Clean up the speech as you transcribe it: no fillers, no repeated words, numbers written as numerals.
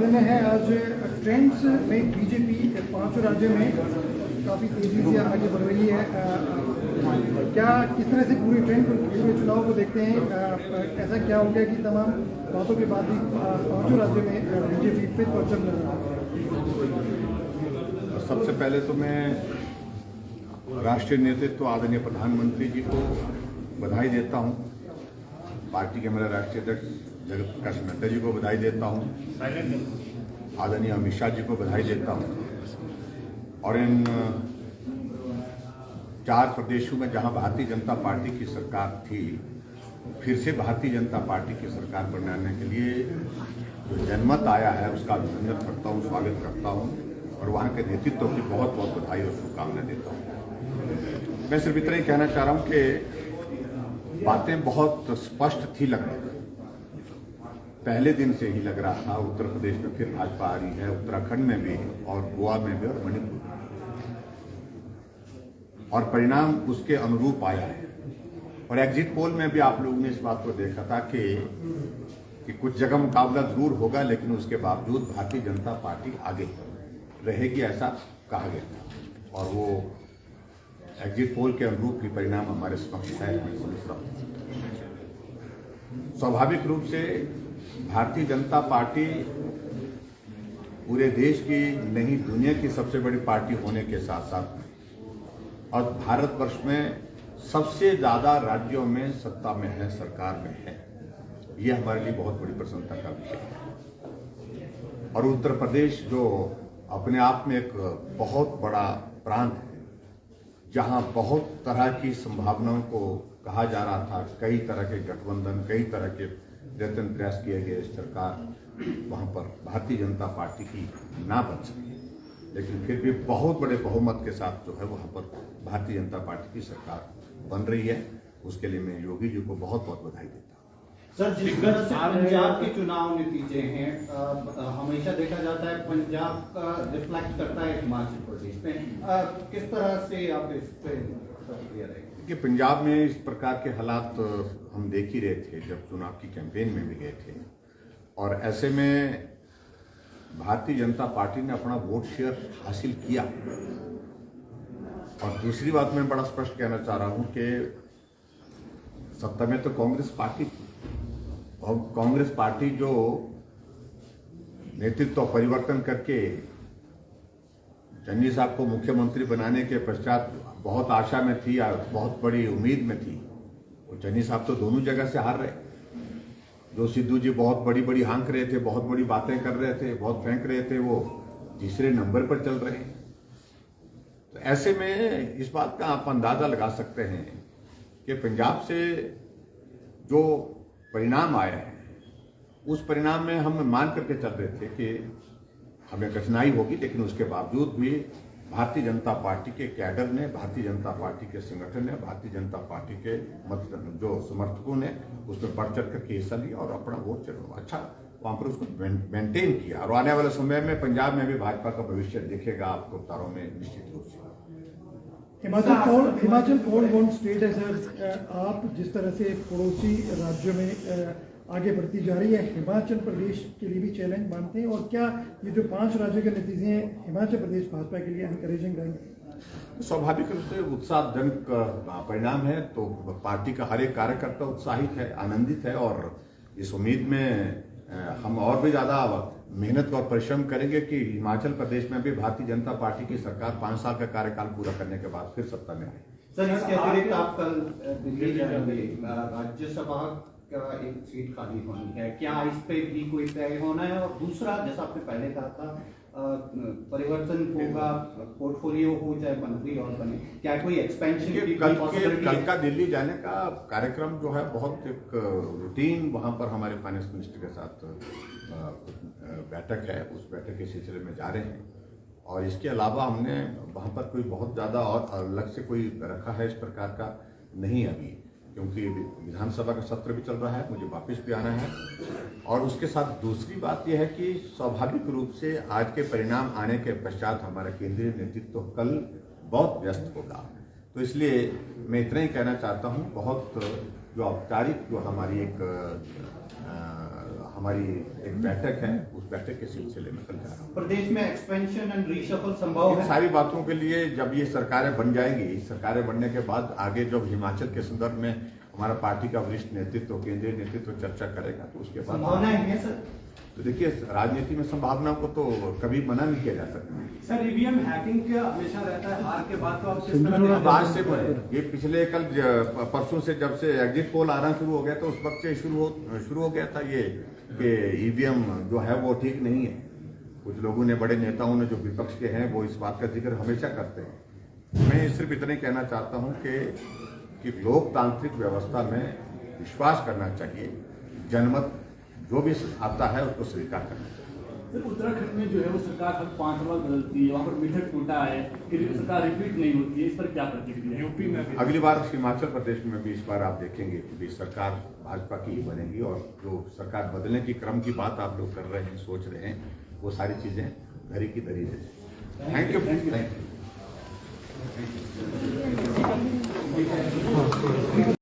दिन है आज। ट्रेंड्स में बीजेपी 5 राज्यों में काफ़ी तेजी से आगे बढ़ रही है। क्या किस तरह से पूरी पूरे चुनाव को देखते हैं? ऐसा क्या हो गया कि तमाम बातों के बाद भी 5 राज्यों में बीजेपी फिर परचम लग रहा है? सबसे पहले तो मैं राष्ट्रीय नेतृत्व आदरणीय प्रधानमंत्री जी को बधाई देता हूं। पार्टी के हमारे राष्ट्रीय अध्यक्ष जगत प्रकाश नड्डा जी को बधाई देता हूं। आदरणीय अमित शाह जी को बधाई देता हूं। और इन 4 प्रदेशों में जहां भारतीय जनता पार्टी की सरकार थी, फिर से भारतीय जनता पार्टी की सरकार बनाने के लिए जो जनमत आया है उसका अभिनंदन करता हूं, स्वागत करता हूं और वहां के नेतृत्व की बहुत बहुत बधाई और शुभकामनाएं देता हूं। मैं सिर्फ इतना ही कहना चाह रहा हूं कि बातें बहुत स्पष्ट थी लग रही, पहले दिन से ही लग रहा था उत्तर प्रदेश में फिर भाजपा आ रही है, उत्तराखंड में भी और गोवा में भी और मणिपुर में, और परिणाम उसके अनुरूप आया है। और एग्जिट पोल में भी आप लोगों ने इस बात को देखा था कि कुछ जगह मुकाबला जरूर होगा, लेकिन उसके बावजूद भारतीय जनता पार्टी आगे रहेगी, ऐसा कहा गया था। और वो एग्जिट पोल के अनुरूप ही परिणाम हमारे समक्ष है। स्वाभाविक रूप से भारतीय जनता पार्टी पूरे देश की नहीं दुनिया की सबसे बड़ी पार्टी होने के साथ साथ और भारतवर्ष में सबसे ज्यादा राज्यों में सत्ता में है, सरकार में है, ये हमारे लिए बहुत बड़ी प्रसन्नता का विषय है। और उत्तर प्रदेश जो अपने आप में एक बहुत बड़ा प्रांत है, जहां बहुत तरह की संभावनाओं को कहा जा रहा था, कई तरह के गठबंधन, कई तरह के प्रयत्न प्रयास किए गए, सरकार वहां पर भारतीय जनता पार्टी की ना बन सकी, लेकिन फिर भी बहुत बड़े बहुमत के साथ जो है वहां पर भारतीय जनता पार्टी की सरकार बन रही है। उसके लिए मैं योगी जी को बहुत बहुत बधाई देता हूँ। सर, जिस तरह से पंजाब के चुनाव नतीजे हैं, हमेशा देखा जाता है पंजाब का रिफ्लेक्ट करता है हिमाचल प्रदेश में, किस तरह से आप इस पे प्रतिक्रिया रहेगी? कि पंजाब में इस प्रकार के हालात हम देख ही रहे थे जब चुनाव की कैंपेन में भी गए थे, और ऐसे में भारतीय जनता पार्टी ने अपना वोट शेयर हासिल किया। और दूसरी बात मैं बड़ा स्पष्ट कहना चाह रहा हूं कि सत्ता में तो कांग्रेस पार्टी थी, और कांग्रेस पार्टी जो नेतृत्व परिवर्तन करके चन्नी साहब को मुख्यमंत्री बनाने के पश्चात बहुत आशा में थी, बहुत बड़ी उम्मीद में थी। वो चन्नी साहब तो दोनों जगह से हार रहे। जो सिद्धू जी बहुत बड़ी बड़ी हाँक रहे थे, बहुत बड़ी बातें कर रहे थे, बहुत फेंक रहे थे, वो तीसरे नंबर पर चल रहे हैं। तो ऐसे में इस बात का आप अंदाजा लगा सकते हैं कि पंजाब से जो परिणाम आए हैं, उस परिणाम में हम मान करके चल रहे थे कि हमें कठिनाई होगी, लेकिन उसके बावजूद भी भारतीय जनता पार्टी के कैडर ने, भारतीय जनता पार्टी के संगठन ने, भारतीय जनता पार्टी के जो समर्थकों ने उसमें बढ़ चढ़ करके हिस्सा लिया और अपना वोट अच्छा वहां पर उसको मेंटेन किया। और आने वाले समय में पंजाब में भी भाजपा का भविष्य दिखेगा आपको तारों में निश्चित रूप से। हिमाचल कौन कौन स्टेट है सर? आप जिस तरह से पड़ोसी राज्यों में आगे बढ़ती जा रही है, हिमाचल प्रदेश के लिए भी चैलेंज मानते हैं? और क्या ये जो 5 राज्यों के नतीजे हैं हिमाचल प्रदेश भाजपा के लिए एनकरेजिंग रहेंगे? स्वाभाविक रूप से उत्साहजनक परिणाम है, तो पार्टी का हर एक कार्यकर्ता उत्साहित है, आनंदित है, और इस उम्मीद में हम और भी ज्यादा मेहनत और परिश्रम करेंगे कि हिमाचल प्रदेश में भी भारतीय जनता पार्टी की सरकार 5 साल का कार्यकाल पूरा करने के बाद फिर सत्ता में आए। सर, इसके अतिरिक्त आप कल दिल्ली जाएंगे, राज्यसभा का एक सीट खाली होनी है, क्या इस पे भी कोई तय होना है? और दूसरा, जैसा आपने पहले कहा था, परिवर्तन होगा, पोर्टफोलियो हो चाहे मंत्री और बने, क्या कोई एक्सपेंशन की कल का दिल्ली जाने का कार्यक्रम जो है बहुत एक रूटीन, वहां पर हमारे फाइनेंस मिनिस्टर के साथ बैठक है, उस बैठक के सिलसिले में जा रहे हैं। और इसके अलावा हमने वहां पर कोई बहुत ज्यादा और अलग से कोई रखा है इस प्रकार का नहीं अभी, क्योंकि विधानसभा का सत्र भी चल रहा है, मुझे वापस भी आना है। और उसके साथ दूसरी बात यह है कि स्वाभाविक रूप से आज के परिणाम आने के पश्चात हमारा केंद्रीय नेतृत्व कल बहुत व्यस्त होगा। तो इसलिए मैं इतना ही कहना चाहता हूँ, बहुत जो औपचारिक जो हमारी एक बैठक है उस बैठक के सिलसिले में कल जा रहा हूँ। प्रदेश में एक्सपेंशन एंड रीशफल संभव इन है? सारी बातों के लिए जब ये सरकारें बन जाएंगी, सरकारें बनने के बाद आगे जब हिमाचल के संदर्भ में हमारा पार्टी का वरिष्ठ नेतृत्व, केंद्रीय नेतृत्व चर्चा करेगा तो उसके बाद संभावनाएं हैं सर? तो देखिए, राजनीति में संभावनाओं को तो कभी मना नहीं किया जा सकता। सर ईवीएम हैकिंग का हमेशा रहता है, हार के बाद तो आप किस तरह अब आज से ये पिछले कल परसों से जब से एग्जिट पोल आना शुरू हो गया तो उस वक्त से शुरू हो गया था ये कि ईवीएम जो है वो ठीक नहीं है। कुछ लोगों ने, बड़े नेताओं ने जो विपक्ष के हैं, वो इस बात का जिक्र हमेशा करते हैं। मैं सिर्फ इतना ही कहना चाहता हूं कि लोकतांत्रिक व्यवस्था में विश्वास करना चाहिए, जनमत जो भी आता है उसको स्वीकार करना चाहिए। सर उत्तराखंड में जो है वो सरकार हर 5 बार बदलती है, वहाँ पर मीठक टूटा है, फिर सरकार रिपीट नहीं होती है, इस पर क्या प्रतिक्रिया? यूपी में भी अगली बार हिमाचल प्रदेश में भी इस बार आप देखेंगे कि सरकार भाजपा की ही बनेगी और जो सरकार बदलने की क्रम की बात आप लोग कर रहे हैं, सोच रहे हैं, वो सारी चीजें धरी की धरी रहे। Thank you.